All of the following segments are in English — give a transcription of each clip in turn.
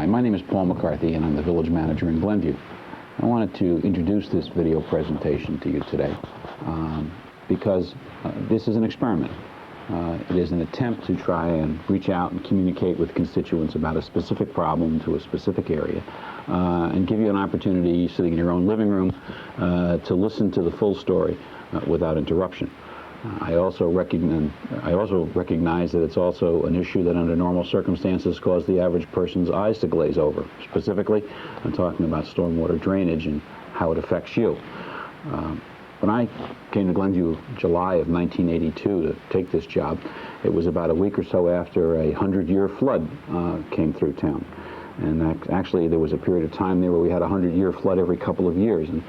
Hi, my name is Paul McCarthy and I'm the village manager in Glenview. I wanted to introduce this video presentation to you today because this is an experiment. It is an attempt to try and reach out and communicate with constituents about a specific problem to a specific area and give you an opportunity, sitting in your own living room, to listen to the full story without interruption. I also recognize that it's also an issue that under normal circumstances causes the average person's eyes to glaze over. Specifically, I'm talking about stormwater drainage and how it affects you. When I came to Glenview July of 1982 to take this job, it was about a week or so after a 100-year flood came through town. And actually there was a period of time there where we had a 100-year flood every couple of years. And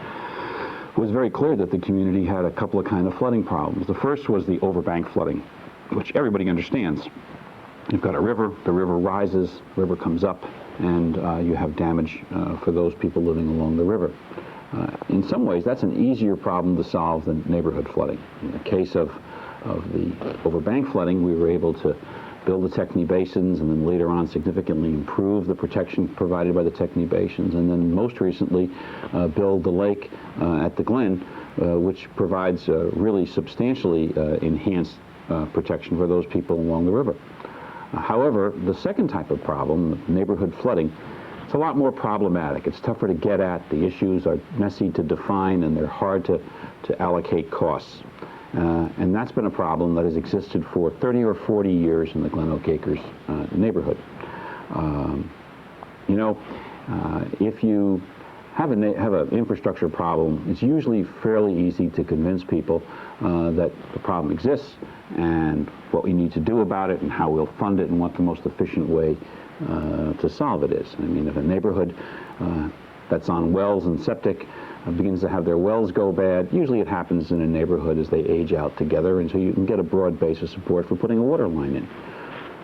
it was very clear that the community had a couple of kind of flooding problems. The first was the overbank flooding, which everybody understands. You've got a river, the river rises, the river comes up, and you have damage for those people living along the river. In some ways, that's an easier problem to solve than neighborhood flooding. In the case of the overbank flooding, we were able to build the Techni basins and then later on significantly improve the protection provided by the Techni basins, and then most recently build the lake at the Glen, which provides really substantially enhanced protection for those people along the river. However, the second type of problem, neighborhood flooding, it's a lot more problematic. It's tougher to get at. The issues are messy to define and they're hard to allocate costs. And that's been a problem that has existed for 30 or 40 years in the Glen Oak Acres neighborhood. If you have an infrastructure problem, it's usually fairly easy to convince people that the problem exists and what we need to do about it and how we'll fund it and what the most efficient way to solve it is. I mean, if a neighborhood that's on wells and septic begins to have their wells go bad, usually it happens in a neighborhood as they age out together, and so you can get a broad base of support for putting a water line in.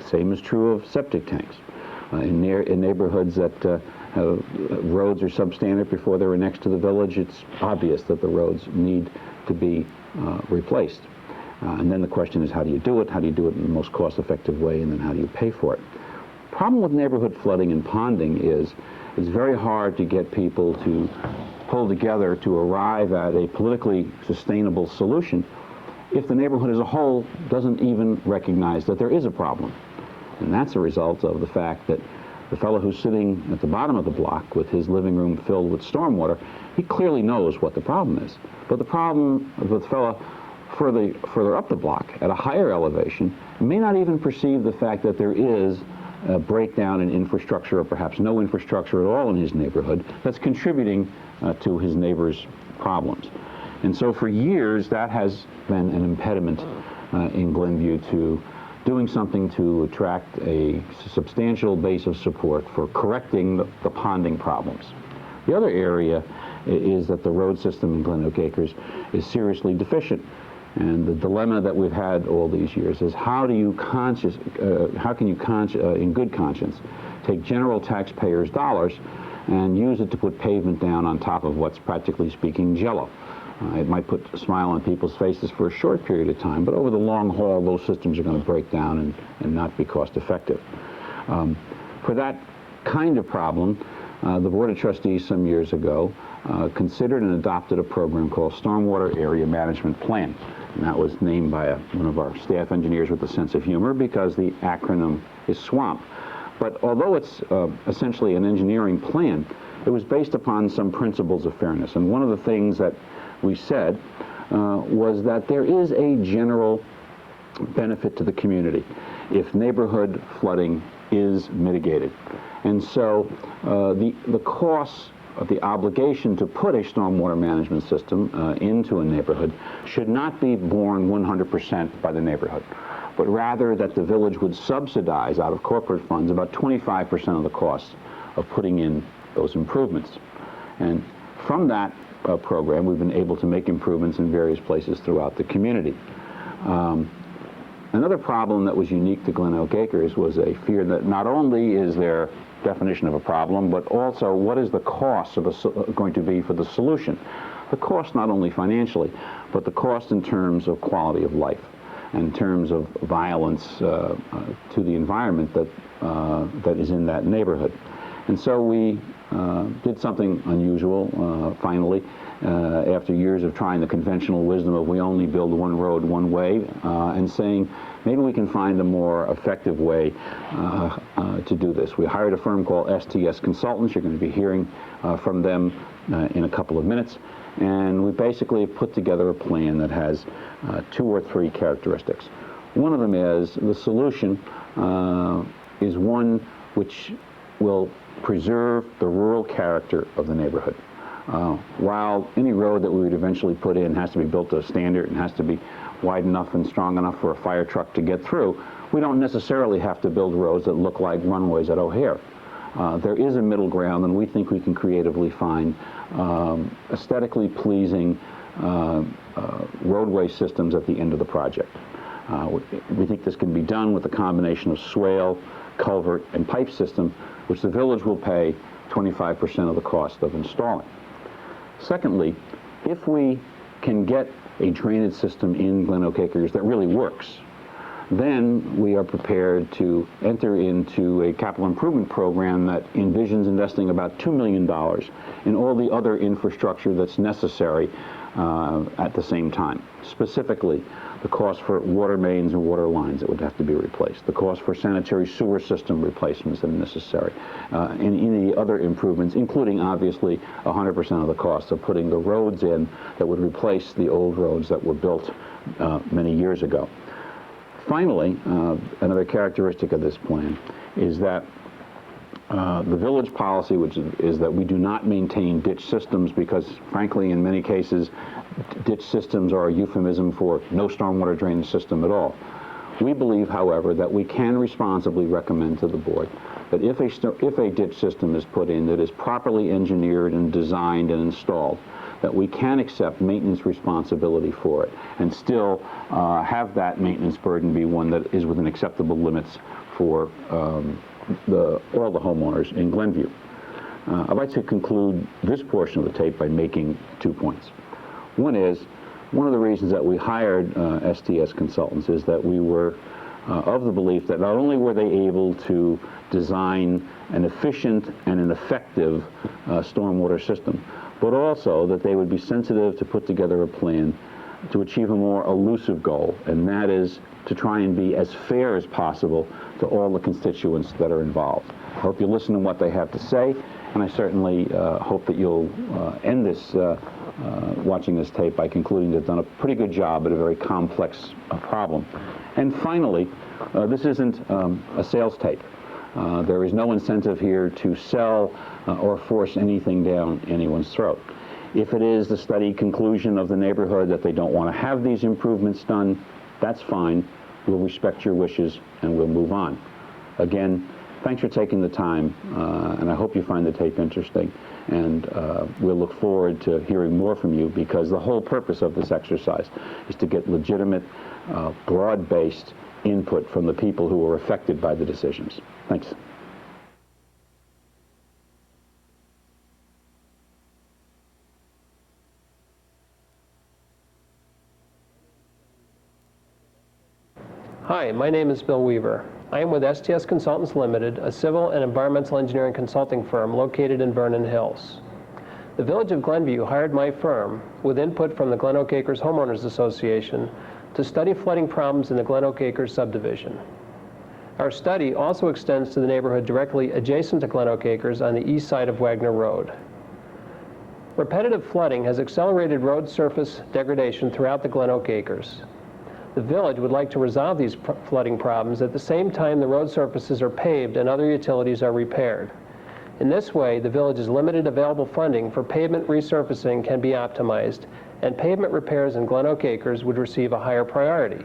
Same is true of septic tanks. In neighborhoods that roads are substandard before they were next to the village, it's obvious that the roads need to be replaced. And then the question is, how do you do it? How do you do it in the most cost-effective way, and then how do you pay for it? The problem with neighborhood flooding and ponding is it's very hard to get people to pull together to arrive at a politically sustainable solution if the neighborhood as a whole doesn't even recognize that there is a problem. And that's a result of the fact that the fellow who's sitting at the bottom of the block with his living room filled with stormwater, he clearly knows what the problem is. But the problem with the fellow further up the block at a higher elevation may not even perceive the fact that there is a breakdown in infrastructure, or perhaps no infrastructure at all in his neighborhood, that's contributing to his neighbor's problems. And so for years that has been an impediment in Glenview to doing something to attract a substantial base of support for correcting the ponding problems. The other area is that the road system in Glen Oak Acres is seriously deficient. And the dilemma that we've had all these years is how can you in good conscience take general taxpayers' dollars and use it to put pavement down on top of what's practically speaking jello. It might put a smile on people's faces for a short period of time, but over the long haul those systems are going to break down and not be cost effective. For that kind of problem, the Board of Trustees some years ago considered and adopted a program called Stormwater Area Management Plan. And that was named by one of our staff engineers with a sense of humor because the acronym is SWAMP. But although it's essentially an engineering plan, it was based upon some principles of fairness. And one of the things that we said was that there is a general benefit to the community if neighborhood flooding is mitigated. And so the costs of the obligation to put a stormwater management system into a neighborhood should not be borne 100% by the neighborhood, but rather that the village would subsidize out of corporate funds about 25% of the costs of putting in those improvements. And from that program, we've been able to make improvements in various places throughout the community. Another problem that was unique to Glen Oak Acres was a fear that not only is there definition of a problem, but also what is the cost going to be for the solution. The cost not only financially, but the cost in terms of quality of life, in terms of violence to the environment that is in that neighborhood. And so we did something unusual, finally, after years of trying the conventional wisdom of we only build one road one way, and saying maybe we can find a more effective way to do this. We hired a firm called STS Consultants. You're going to be hearing from them in a couple of minutes. And we basically put together a plan that has 2 or 3 characteristics. One of them is the solution is one which will preserve the rural character of the neighborhood. While any road that we would eventually put in has to be built to a standard and has to be wide enough and strong enough for a fire truck to get through, we don't necessarily have to build roads that look like runways at O'Hare. There is a middle ground, and we think we can creatively find aesthetically pleasing roadway systems at the end of the project. We think this can be done with a combination of swale, culvert, and pipe system, which the village will pay 25% of the cost of installing. Secondly, if we can get a drainage system in Glen Oak Acres that really works, then we are prepared to enter into a capital improvement program that envisions investing about $2 million in all the other infrastructure that's necessary at the same time. Specifically, the cost for water mains and water lines that would have to be replaced, the cost for sanitary sewer system replacements that are necessary, and any other improvements, including obviously 100% of the cost of putting the roads in that would replace the old roads that were built many years ago. Finally, another characteristic of this plan is that the village policy, which is that we do not maintain ditch systems because, frankly, in many cases, ditch systems are a euphemism for no stormwater drainage system at all. We believe, however, that we can responsibly recommend to the board that if a ditch system is put in that is properly engineered and designed and installed, that we can accept maintenance responsibility for it and still have that maintenance burden be one that is within acceptable limits for all the homeowners in Glenview. I'd like to conclude this portion of the tape by making 2 points. One is, one of the reasons that we hired STS Consultants is that we were of the belief that not only were they able to design an efficient and an effective stormwater system, but also that they would be sensitive to put together a plan to achieve a more elusive goal, and that is to try and be as fair as possible to all the constituents that are involved. I hope you listen to what they have to say, and I certainly hope that you'll end this watching this tape by concluding they've done a pretty good job at a very complex problem. And finally, this isn't a sales tape. There is no incentive here to sell or force anything down anyone's throat. If it is the studied conclusion of the neighborhood that they don't want to have these improvements done, that's fine. We'll respect your wishes and we'll move on. Again, thanks for taking the time, and I hope you find the tape interesting. And we'll look forward to hearing more from you, because the whole purpose of this exercise is to get legitimate, broad-based input from the people who are affected by the decisions. Thanks. Hi, my name is Bill Weaver. I am with STS Consultants Limited, a civil and environmental engineering consulting firm located in Vernon Hills. The Village of Glenview hired my firm, with input from the Glen Oak Acres Homeowners Association, to study flooding problems in the Glen Oak Acres subdivision. Our study also extends to the neighborhood directly adjacent to Glen Oak Acres on the east side of Wagner Road. Repetitive flooding has accelerated road surface degradation throughout the Glen Oak Acres. The village would like to resolve these flooding problems at the same time the road surfaces are paved and other utilities are repaired. In this way, the village's limited available funding for pavement resurfacing can be optimized, and pavement repairs in Glen Oak Acres would receive a higher priority.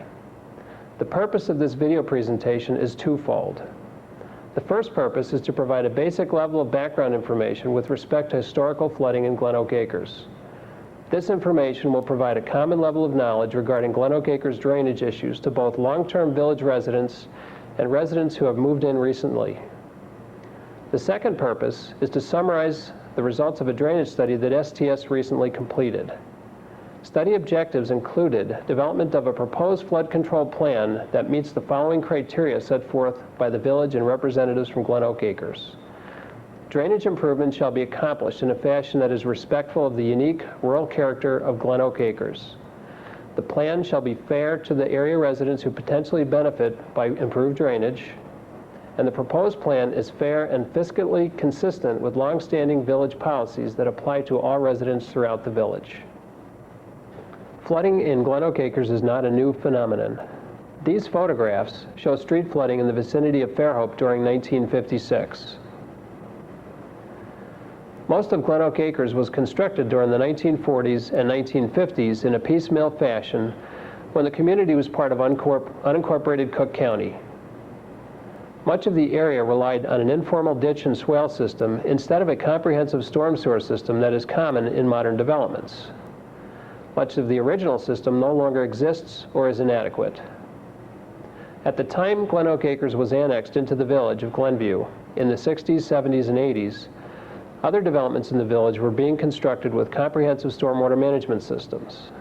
The purpose of this video presentation is twofold. The first purpose is to provide a basic level of background information with respect to historical flooding in Glen Oak Acres. This information will provide a common level of knowledge regarding Glen Oak Acres drainage issues to both long-term village residents and residents who have moved in recently. The second purpose is to summarize the results of a drainage study that STS recently completed. Study objectives included development of a proposed flood control plan that meets the following criteria set forth by the village and representatives from Glen Oak Acres. Drainage improvements shall be accomplished in a fashion that is respectful of the unique rural character of Glen Oak Acres. The plan shall be fair to the area residents who potentially benefit by improved drainage, and the proposed plan is fair and fiscally consistent with long-standing village policies that apply to all residents throughout the village. Flooding in Glen Oak Acres is not a new phenomenon. These photographs show street flooding in the vicinity of Fairhope during 1956. Most of Glen Oak Acres was constructed during the 1940s and 1950s in a piecemeal fashion when the community was part of unincorporated Cook County. Much of the area relied on an informal ditch and swale system instead of a comprehensive storm sewer system that is common in modern developments. Much of the original system no longer exists or is inadequate. At the time Glen Oak Acres was annexed into the village of Glenview in the 60s, 70s, and 80s, other developments in the village were being constructed with comprehensive stormwater management systems.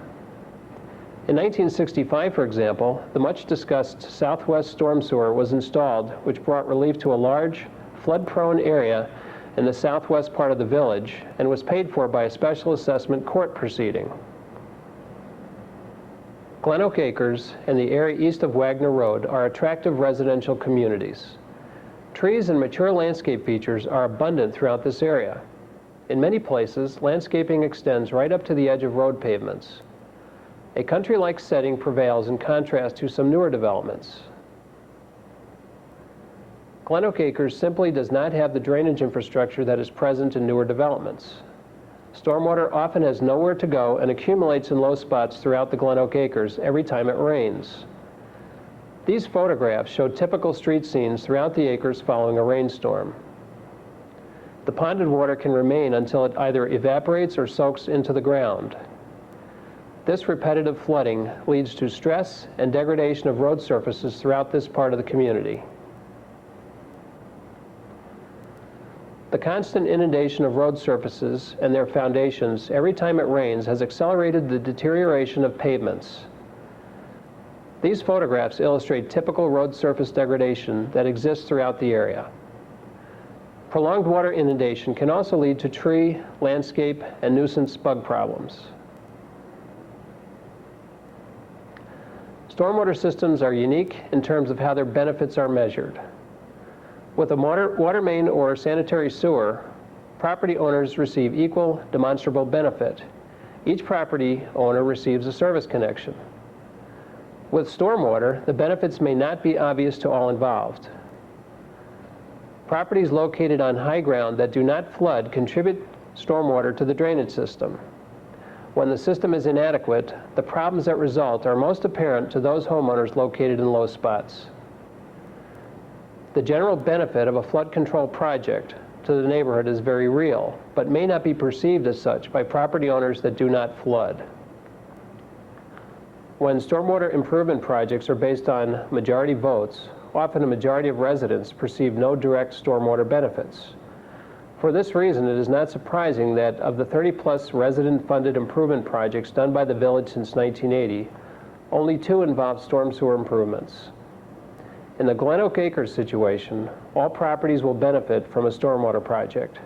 In 1965, for example, the much-discussed Southwest Storm Sewer was installed, which brought relief to a large, flood-prone area in the southwest part of the village and was paid for by a special assessment court proceeding. Glen Oak Acres and the area east of Wagner Road are attractive residential communities. Trees and mature landscape features are abundant throughout this area. In many places, landscaping extends right up to the edge of road pavements. A country-like setting prevails in contrast to some newer developments. Glen Oak Acres simply does not have the drainage infrastructure that is present in newer developments. Stormwater often has nowhere to go and accumulates in low spots throughout the Glen Oak Acres every time it rains. These photographs show typical street scenes throughout the acres following a rainstorm. The ponded water can remain until it either evaporates or soaks into the ground. This repetitive flooding leads to stress and degradation of road surfaces throughout this part of the community. The constant inundation of road surfaces and their foundations every time it rains has accelerated the deterioration of pavements. These photographs illustrate typical road surface degradation that exists throughout the area. Prolonged water inundation can also lead to tree, landscape, and nuisance bug problems. Stormwater systems are unique in terms of how their benefits are measured. With a water main or sanitary sewer, property owners receive equal demonstrable benefit. Each property owner receives a service connection. With stormwater, the benefits may not be obvious to all involved. Properties located on high ground that do not flood contribute stormwater to the drainage system. When the system is inadequate, the problems that result are most apparent to those homeowners located in low spots. The general benefit of a flood control project to the neighborhood is very real, but may not be perceived as such by property owners that do not flood. When stormwater improvement projects are based on majority votes, often a majority of residents perceive no direct stormwater benefits. For this reason, it is not surprising that of the 30-plus resident-funded improvement projects done by the village since 1980, only 2 involve storm sewer improvements. In the Glen Oak Acres situation, all properties will benefit from a stormwater project.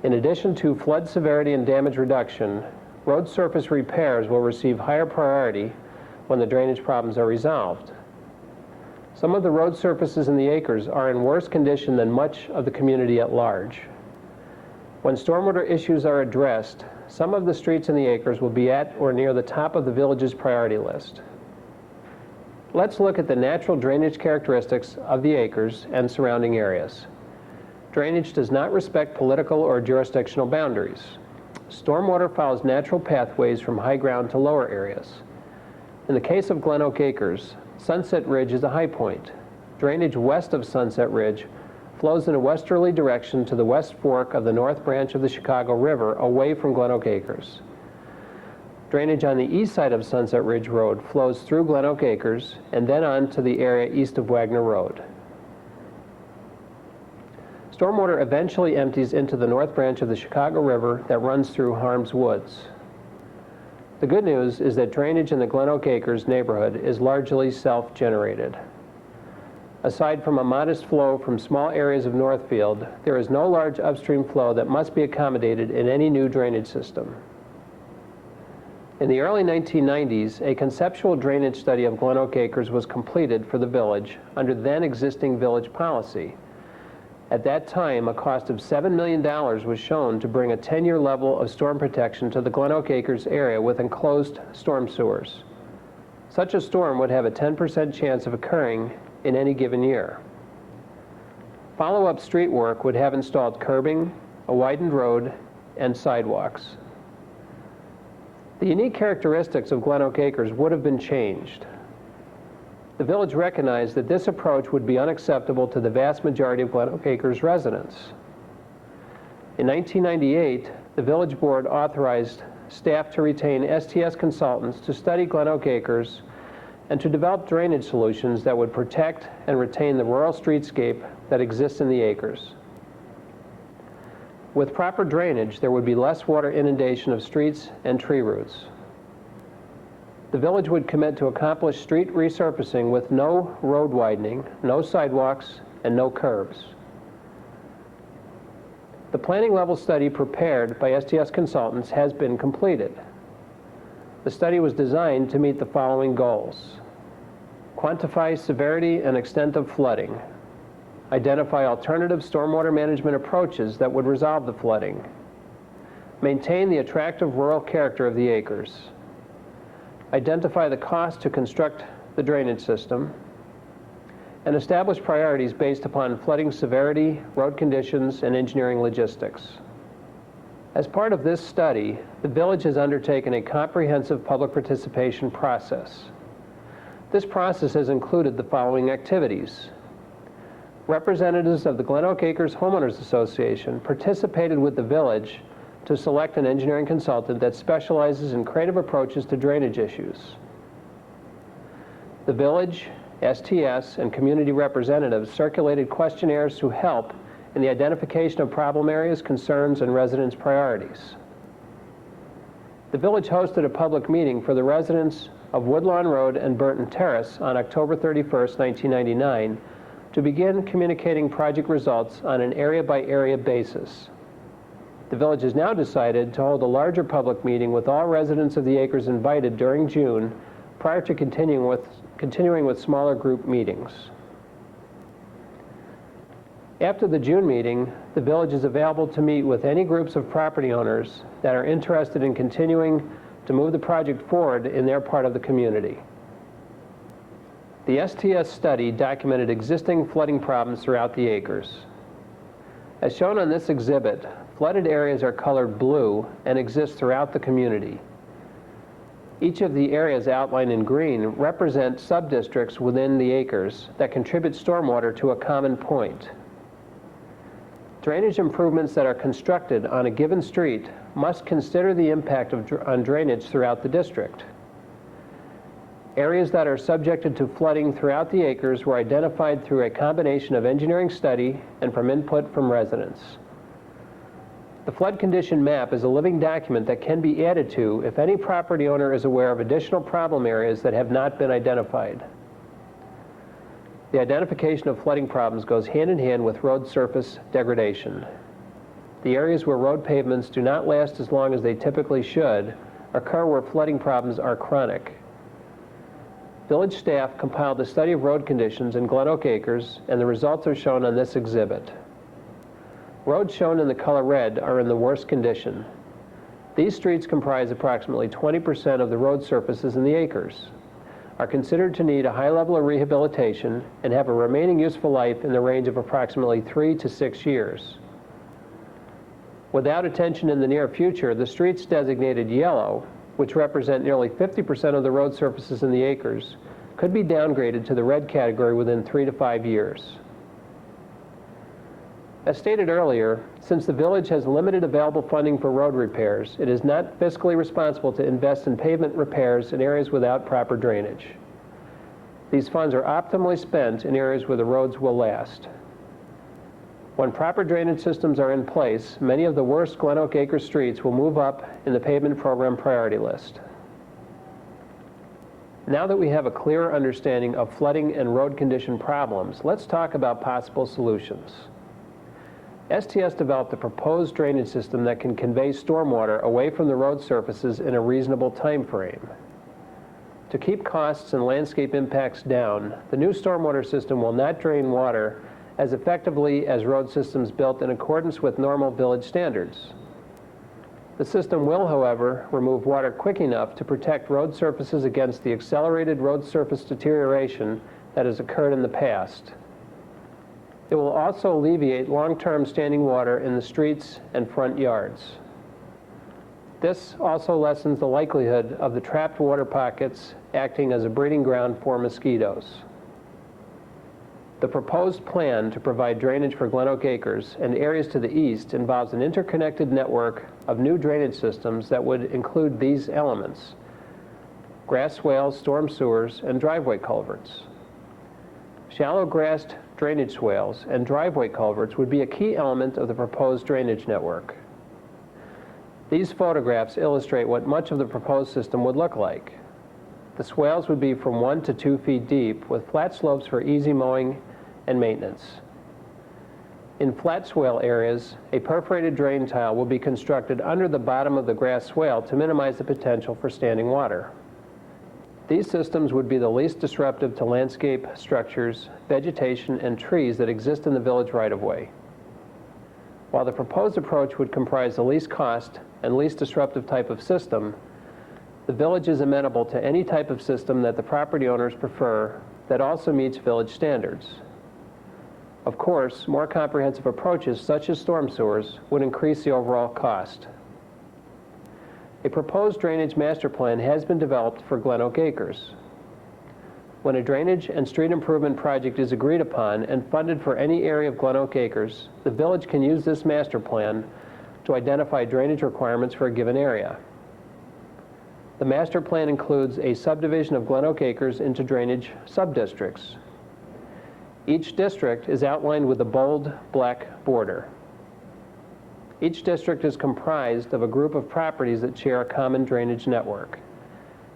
In addition to flood severity and damage reduction, road surface repairs will receive higher priority when the drainage problems are resolved. Some of the road surfaces in the acres are in worse condition than much of the community at large. When stormwater issues are addressed, some of the streets in the acres will be at or near the top of the village's priority list. Let's look at the natural drainage characteristics of the acres and surrounding areas. Drainage does not respect political or jurisdictional boundaries. Stormwater follows natural pathways from high ground to lower areas. In the case of Glen Oak Acres, Sunset Ridge is a high point. Drainage west of Sunset Ridge flows in a westerly direction to the west fork of the north branch of the Chicago River away from Glen Oak Acres. Drainage on the east side of Sunset Ridge Road flows through Glen Oak Acres and then on to the area east of Wagner Road. Stormwater eventually empties into the north branch of the Chicago River that runs through Harms Woods. The good news is that drainage in the Glen Oak Acres neighborhood is largely self-generated. Aside from a modest flow from small areas of Northfield, there is no large upstream flow that must be accommodated in any new drainage system. In the early 1990s, a conceptual drainage study of Glen Oak Acres was completed for the village under then existing village policy. At that time, a cost of $7 million was shown to bring a 10-year level of storm protection to the Glen Oak Acres area with enclosed storm sewers. Such a storm would have a 10% chance of occurring in any given year. Follow-up street work would have installed curbing, a widened road, and sidewalks. The unique characteristics of Glen Oak Acres would have been changed. The village recognized that this approach would be unacceptable to the vast majority of Glen Oak Acres residents. In 1998, the village board authorized staff to retain STS consultants to study Glen Oak Acres and to develop drainage solutions that would protect and retain the rural streetscape that exists in the acres. With proper drainage, there would be less water inundation of streets and tree roots. The village would commit to accomplish street resurfacing with no road widening, no sidewalks, and no curbs. The planning level study prepared by STS consultants has been completed. The study was designed to meet the following goals: quantify severity and extent of flooding, identify alternative stormwater management approaches that would resolve the flooding, maintain the attractive rural character of the acres, identify the cost to construct the drainage system, and establish priorities based upon flooding severity, road conditions, and engineering logistics. As part of this study, the village has undertaken a comprehensive public participation process. This process has included the following activities. Representatives of the Glen Oak Acres Homeowners Association participated with the village to select an engineering consultant that specializes in creative approaches to drainage issues. The village, STS, and community representatives circulated questionnaires to help in the identification of problem areas, concerns, and residents' priorities. The village hosted a public meeting for the residents of Woodlawn Road and Burton Terrace on October 31st, 1999, to begin communicating project results on an area-by-area basis. The village has now decided to hold a larger public meeting with all residents of the acres invited during June, prior to continuing with smaller group meetings. After the June meeting, the village is available to meet with any groups of property owners that are interested in continuing to move the project forward in their part of the community. The STS study documented existing flooding problems throughout the acres. As shown on this exhibit, flooded areas are colored blue and exist throughout the community. Each of the areas outlined in green represent subdistricts within the acres that contribute stormwater to a common point. Drainage improvements that are constructed on a given street must consider the impact on drainage throughout the district. Areas that are subjected to flooding throughout the acres were identified through a combination of engineering study and from input from residents. The flood condition map is a living document that can be added to if any property owner is aware of additional problem areas that have not been identified. The identification of flooding problems goes hand in hand with road surface degradation. The areas where road pavements do not last as long as they typically should occur where flooding problems are chronic. Village staff compiled a study of road conditions in Glen Oak Acres, and the results are shown on this exhibit. Roads shown in the color red are in the worst condition. These streets comprise approximately 20% of the road surfaces in the acres, are considered to need a high level of rehabilitation, and have a remaining useful life in the range of approximately 3 to 6 years. Without attention in the near future, the streets designated yellow, which represent nearly 50% of the road surfaces in the acres, could be downgraded to the red category within 3 to 5 years. As stated earlier, since the village has limited available funding for road repairs, it is not fiscally responsible to invest in pavement repairs in areas without proper drainage. These funds are optimally spent in areas where the roads will last. When proper drainage systems are in place, many of the worst Glen Oak Acres streets will move up in the pavement program priority list. Now that we have a clearer understanding of flooding and road condition problems, let's talk about possible solutions. STS developed a proposed drainage system that can convey stormwater away from the road surfaces in a reasonable time frame. To keep costs and landscape impacts down, the new stormwater system will not drain water as effectively as road systems built in accordance with normal village standards. The system will, however, remove water quick enough to protect road surfaces against the accelerated road surface deterioration that has occurred in the past. It will also alleviate long-term standing water in the streets and front yards. This also lessens the likelihood of the trapped water pockets acting as a breeding ground for mosquitoes. The proposed plan to provide drainage for Glen Oak Acres and areas to the east involves an interconnected network of new drainage systems that would include these elements: grass swales, storm sewers, and driveway culverts. Shallow grassed drainage swales and driveway culverts would be a key element of the proposed drainage network. These photographs illustrate what much of the proposed system would look like. The swales would be from 1 to 2 feet deep, with flat slopes for easy mowing and maintenance. In flat swale areas, a perforated drain tile will be constructed under the bottom of the grass swale to minimize the potential for standing water. These systems would be the least disruptive to landscape structures, vegetation, and trees that exist in the village right-of-way. While the proposed approach would comprise the least cost and least disruptive type of system, the village is amenable to any type of system that the property owners prefer that also meets village standards. Of course, more comprehensive approaches such as storm sewers would increase the overall cost. A proposed drainage master plan has been developed for Glen Oak Acres. When a drainage and street improvement project is agreed upon and funded for any area of Glen Oak Acres, the village can use this master plan to identify drainage requirements for a given area. The master plan includes a subdivision of Glen Oak Acres into drainage subdistricts. Each district is outlined with a bold black border. Each district is comprised of a group of properties that share a common drainage network.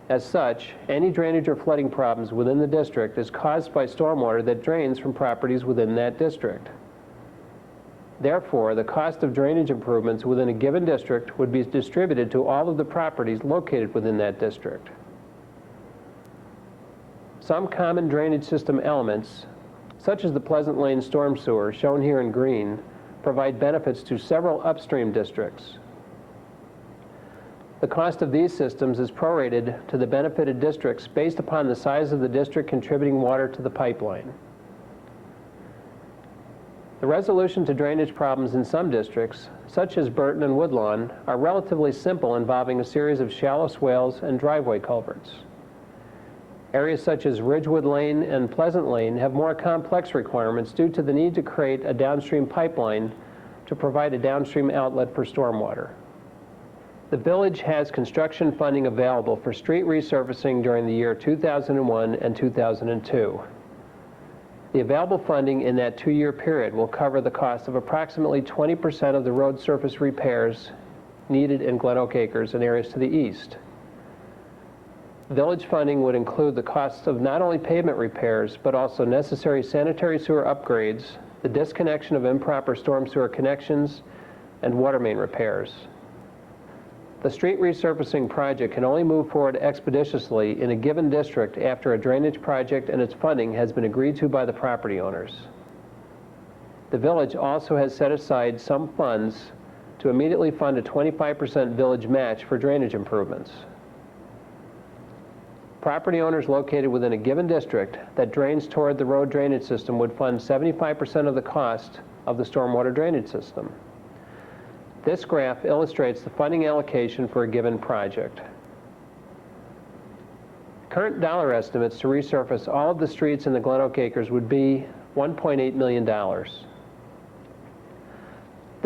As such, any drainage or flooding problems within the district is caused by stormwater that drains from properties within that district. Therefore, the cost of drainage improvements within a given district would be distributed to all of the properties located within that district. Some common drainage system elements, such as the Pleasant Lane storm sewer, shown here in green, provide benefits to several upstream districts. The cost of these systems is prorated to the benefited districts based upon the size of the district contributing water to the pipeline. The resolution to drainage problems in some districts, such as Burton and Woodlawn, are relatively simple, involving a series of shallow swales and driveway culverts. Areas such as Ridgewood Lane and Pleasant Lane have more complex requirements due to the need to create a downstream pipeline to provide a downstream outlet for stormwater. The village has construction funding available for street resurfacing during the year 2001 and 2002. The available funding in that 2-year period will cover the cost of approximately 20% of the road surface repairs needed in Glen Oak Acres and areas to the east. Village funding would include the costs of not only pavement repairs, but also necessary sanitary sewer upgrades, the disconnection of improper storm sewer connections, and water main repairs. The street resurfacing project can only move forward expeditiously in a given district after a drainage project and its funding has been agreed to by the property owners. The village also has set aside some funds to immediately fund a 25% village match for drainage improvements. Property owners located within a given district that drains toward the road drainage system would fund 75% of the cost of the stormwater drainage system. This graph illustrates the funding allocation for a given project. Current dollar estimates to resurface all of the streets in the Glen Oak Acres would be $1.8 million. The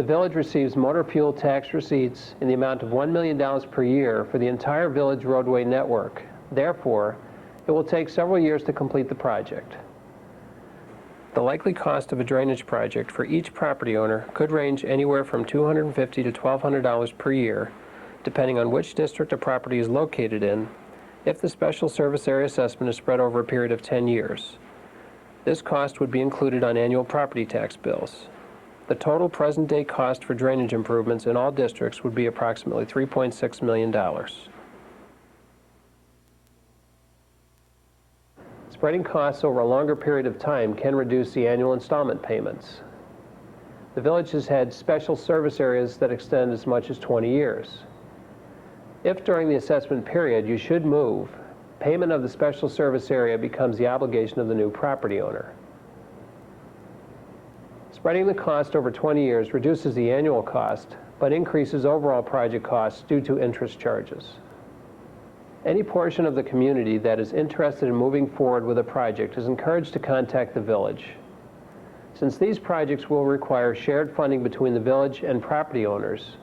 village receives motor fuel tax receipts in the amount of $1 million per year for the entire village roadway network. Therefore, it will take several years to complete the project. The likely cost of a drainage project for each property owner could range anywhere from $250 to $1,200 per year, depending on which district a property is located in if the special service area assessment is spread over a period of 10 years. This cost would be included on annual property tax bills. The total present-day cost for drainage improvements in all districts would be approximately $3.6 million. Spreading costs over a longer period of time can reduce the annual installment payments. The village has had special service areas that extend as much as 20 years. If during the assessment period you should move, payment of the special service area becomes the obligation of the new property owner. Spreading the cost over 20 years reduces the annual cost, but increases overall project costs due to interest charges. Any portion of the community that is interested in moving forward with a project is encouraged to contact the village. Since these projects will require shared funding between the village and property owners,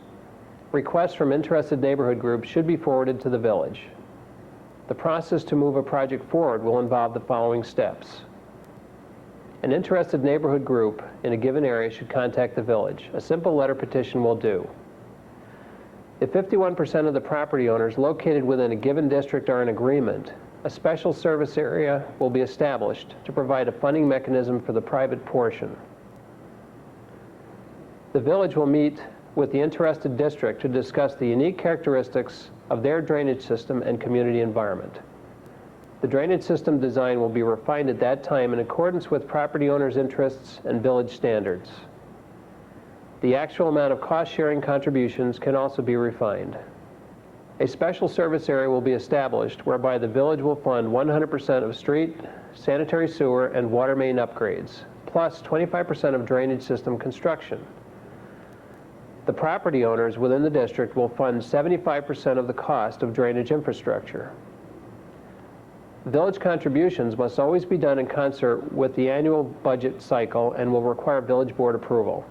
requests from interested neighborhood groups should be forwarded to the village. The process to move a project forward will involve the following steps. An interested neighborhood group in a given area should contact the village. A simple letter petition will do. If 51% of the property owners located within a given district are in agreement, a special service area will be established to provide a funding mechanism for the private portion. The village will meet with the interested district to discuss the unique characteristics of their drainage system and community environment. The drainage system design will be refined at that time in accordance with property owners' interests and village standards. The actual amount of cost-sharing contributions can also be refined. A special service area will be established whereby the village will fund 100% of street, sanitary sewer, and water main upgrades, plus 25% of drainage system construction. The property owners within the district will fund 75% of the cost of drainage infrastructure. Village contributions must always be done in concert with the annual budget cycle and will require village board approval.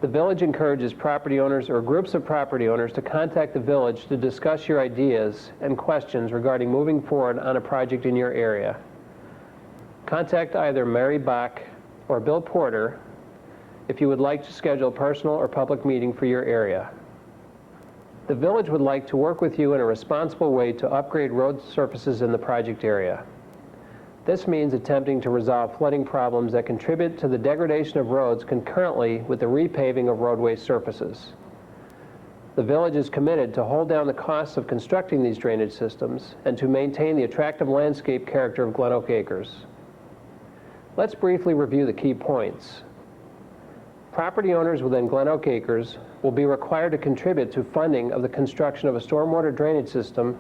The village encourages property owners or groups of property owners to contact the village to discuss your ideas and questions regarding moving forward on a project in your area. Contact either Mary Bach or Bill Porter if you would like to schedule a personal or public meeting for your area. The village would like to work with you in a responsible way to upgrade road surfaces in the project area. This means attempting to resolve flooding problems that contribute to the degradation of roads concurrently with the repaving of roadway surfaces. The village is committed to hold down the costs of constructing these drainage systems and to maintain the attractive landscape character of Glen Oak Acres. Let's briefly review the key points. Property owners within Glen Oak Acres will be required to contribute to funding of the construction of a stormwater drainage system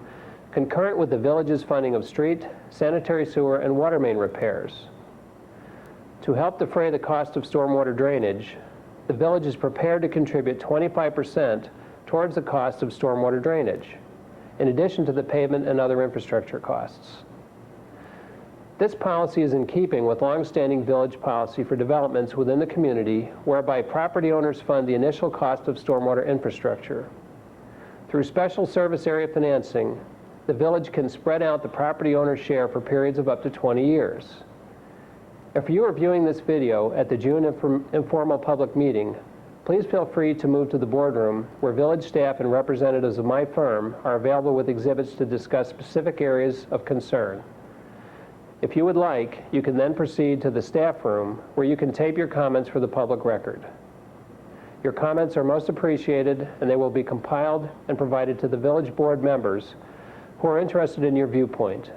concurrent with the village's funding of street, sanitary sewer, and water main repairs. To help defray the cost of stormwater drainage, the village is prepared to contribute 25% towards the cost of stormwater drainage, in addition to the pavement and other infrastructure costs. This policy is in keeping with long-standing village policy for developments within the community whereby property owners fund the initial cost of stormwater infrastructure. Through special service area financing, the village can spread out the property owner's share for periods of up to 20 years. If you are viewing this video at the June informal public meeting, please feel free to move to the boardroom where village staff and representatives of my firm are available with exhibits to discuss specific areas of concern. If you would like, you can then proceed to the staff room where you can tape your comments for the public record. Your comments are most appreciated and they will be compiled and provided to the village board members who are interested in your viewpoint.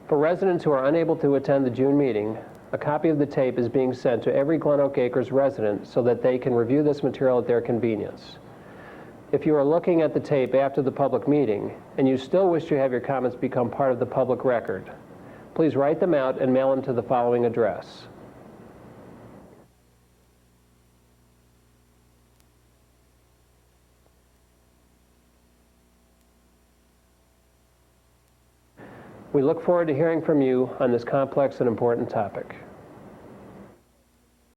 For residents who are unable to attend the June meeting, a copy of the tape is being sent to every Glen Oak Acres resident so that they can review this material at their convenience. If you are looking at the tape after the public meeting and you still wish to have your comments become part of the public record, please write them out and mail them to the following address. We look forward to hearing from you on this complex and important topic.